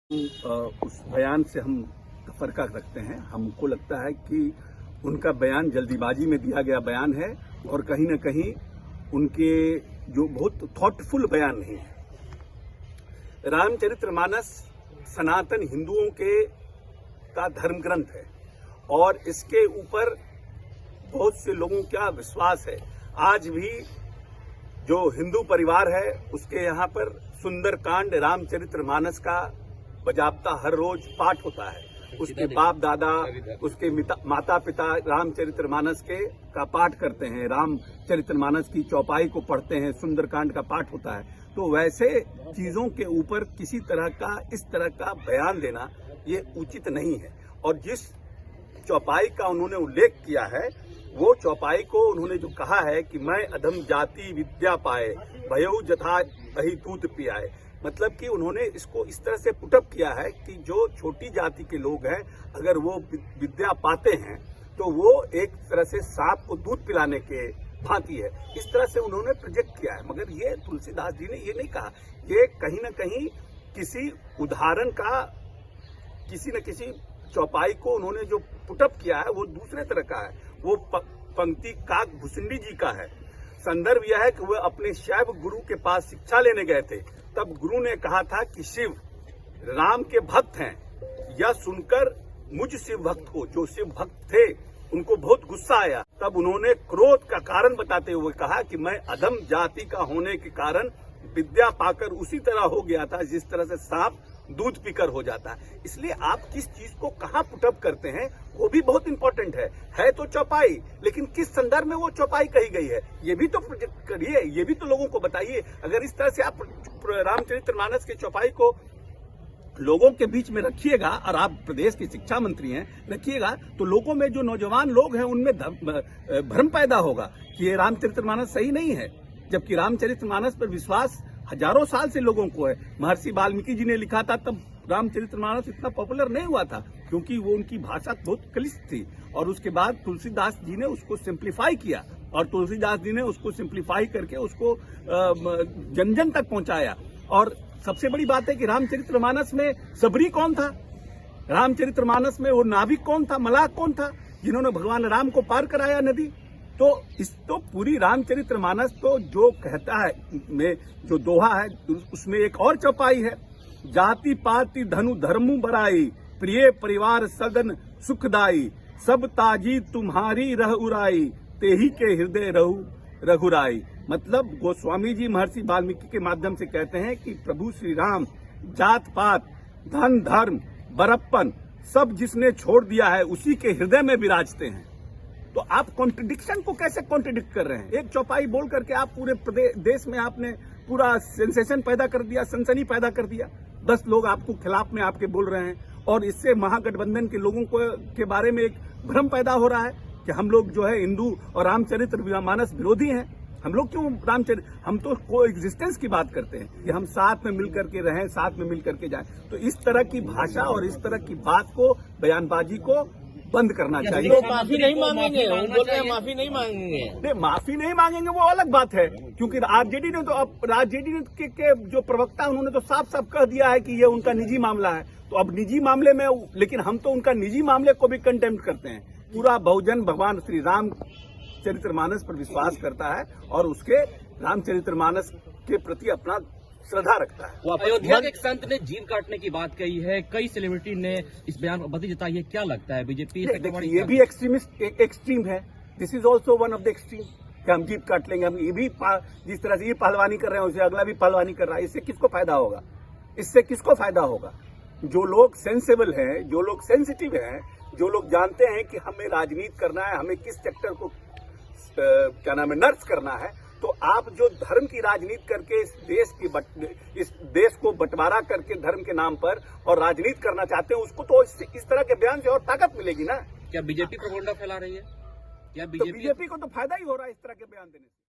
उस बयान से हम तफरका रखते हैं। हमको लगता है कि उनका बयान जल्दीबाजी में दिया गया बयान है और कहीं न कहीं उनके जो बहुत थॉटफुल बयान नहीं है। रामचरितमानस सनातन हिंदुओं का धर्म ग्रंथ है और इसके ऊपर बहुत से लोगों का विश्वास है। आज भी जो हिंदू परिवार है उसके यहाँ पर सुंदरकांड रामचरितमानस का बजाबता हर रोज पाठ होता है। उसके बाप दादा, उसके माता पिता रामचरितमानस का पाठ करते हैं, रामचरितमानस की चौपाई को पढ़ते हैं, सुंदरकांड का पाठ होता है। तो वैसे चीजों के ऊपर किसी तरह का इस तरह का बयान देना ये उचित नहीं है। और जिस चौपाई का उन्होंने उल्लेख किया है वो चौपाई को उन्होंने जो कहा है कि मैं अधम जाति विद्या पाए भयउ जथा अहि दूत पियाए, मतलब कि उन्होंने इसको इस तरह से पुटअप किया है कि जो छोटी जाति के लोग हैं अगर वो विद्या पाते हैं तो वो एक तरह से सांप को दूध पिलाने के भांति है। इस तरह से उन्होंने प्रोजेक्ट किया है। मगर ये तुलसीदास जी ने ये नहीं कहा। ये कहीं न कहीं किसी उदाहरण का किसी न किसी चौपाई को उन्होंने जो पुटअप किया है वो दूसरे तरह का है। वो पंक्ति काक भुसुंडी जी का है। संदर्भ यह है कि वह अपने शैव गुरु के पास शिक्षा लेने गए थे। तब गुरु ने कहा था कि शिव राम के भक्त हैं। यह सुनकर मुझ शिव भक्त को, जो शिव भक्त थे, उनको बहुत गुस्सा आया। तब उन्होंने क्रोध का कारण बताते हुए कहा कि मैं अधम जाति का होने के कारण विद्या पाकर उसी तरह हो गया था जिस तरह से सांप दूध पीकर हो जाता है। इसलिए आप किस चीज को कहाँ पुटअप करते हैं वो भी बहुत इंपॉर्टेंट है तो चौपाई, लेकिन किस संदर्भ में वो चौपाई कही गई है ये भी तो प्रोजेक्ट करिए, ये भी तो लोगों को बताइए। अगर इस तरह से आप रामचरितमानस की चौपाई को लोगों के बीच में रखिएगा और आप प्रदेश के शिक्षा मंत्री हैं रखिएगा तो लोगों में जो नौजवान लोग हैं उनमें भ्रम पैदा होगा कि ये रामचरितमानस सही नहीं है, जबकि रामचरितमानस पर विश्वास हजारों साल से लोगों को है। महर्षि वाल्मीकि जी ने लिखा था तब रामचरितमानस इतना पॉपुलर नहीं हुआ था क्योंकि वो उनकी भाषा बहुत क्लिष्ट थी। और उसके बाद तुलसीदास जी ने उसको सिंप्लीफाई किया और तुलसीदास जी ने उसको सिंप्लीफाई करके उसको जन जन तक पहुंचाया। और सबसे बड़ी बात है कि रामचरितमानस में सबरी कौन था, रामचरितमानस में वो नाविक कौन था, मलाह कौन था जिन्होंने भगवान राम को पार कराया नदी। तो पूरी रामचरितमानस तो जो कहता है में जो दोहा है उसमें एक और चौपाई है, जाति पाति धनु धर्मु बराई प्रिय परिवार सगन सुखदाई सब ताजी तुम्हारी रह उराई तेही के हृदय रहु रघुराई। मतलब गोस्वामी जी महर्षि वाल्मीकि के माध्यम से कहते हैं कि प्रभु श्री राम जात पात धन धर्म बड़प्पन सब जिसने छोड़ दिया है उसी के हृदय में विराजते हैं। तो आप कॉन्ट्रडिक्शन को कैसे कॉन्ट्रडिक्ट कर रहे हैं? एक चौपाई बोल करके आप पूरे देश में आपने पूरा सेंसेशन पैदा कर दिया, सनसनी पैदा कर दिया। 10 लोग आपको खिलाफ में आपके बोल रहे हैं और इससे महागठबंधन के लोगों के बारे में एक भ्रम पैदा हो रहा है कि हम लोग जो है हिंदू और रामचरितमानस विरोधी हैं। हम लोग क्यों हम तो को एग्जिस्टेंस की बात करते हैं कि हम साथ में मिल करके रहें, साथ में मिल करके जाएं। तो इस तरह की भाषा और इस तरह की बात को, बयानबाजी को बंद करना चाहिए। तो माफी नहीं मांगेंगे, हम बोल रहे हैं माफी नहीं मांगेंगे। नहीं, माफी नहीं मांगेंगे वो अलग बात है, क्योंकि आरजेडी ने तो अब राजजेडी के जो प्रवक्ता उन्होंने तो साफ साफ कह दिया है कि ये उनका निजी मामला है। तो अब निजी मामले में, लेकिन हम तो उनका निजी मामले को भी कंटेम्प्ट करते हैं। पूरा बहुजन भगवान श्री राम चरितमानस पर विश्वास करता है और उसके रामचरितमानस के प्रति अपना श्रद्धा रखता है। अयोध्या के एक संत ने जीव काटने की बात कही है, कई सेलिब्रिटी ने इस बयान पर बधाई जताई है। क्या लगता है बीजेपी ये भी एक्सट्रीम है। This is also one of the extreme कि हम जीव काट लेंगे। हम ये भी जिस तरह से ये पहलवानी कर रहे हैं उसे अगला भी पहलवानी कर रहा है। इससे किसको फायदा होगा? इससे किसको फायदा होगा? जो लोग सेंसेबल हैं, जो लोग सेंसिटिव हैं, जो लोग जानते हैं कि हमें राजनीति करना है, हमें किस सेक्टर को क्या नाम है नर्स करना है, तो आप जो धर्म की राजनीति करके इस देश को बंटवारा करके धर्म के नाम पर और राजनीति करना चाहते हैं, उसको तो इस तरह के बयान से और ताकत मिलेगी ना। क्या बीजेपी प्रोपेगेंडा फैला रही है? क्या बीजेपी को तो फायदा ही हो रहा है इस तरह के बयान देने से।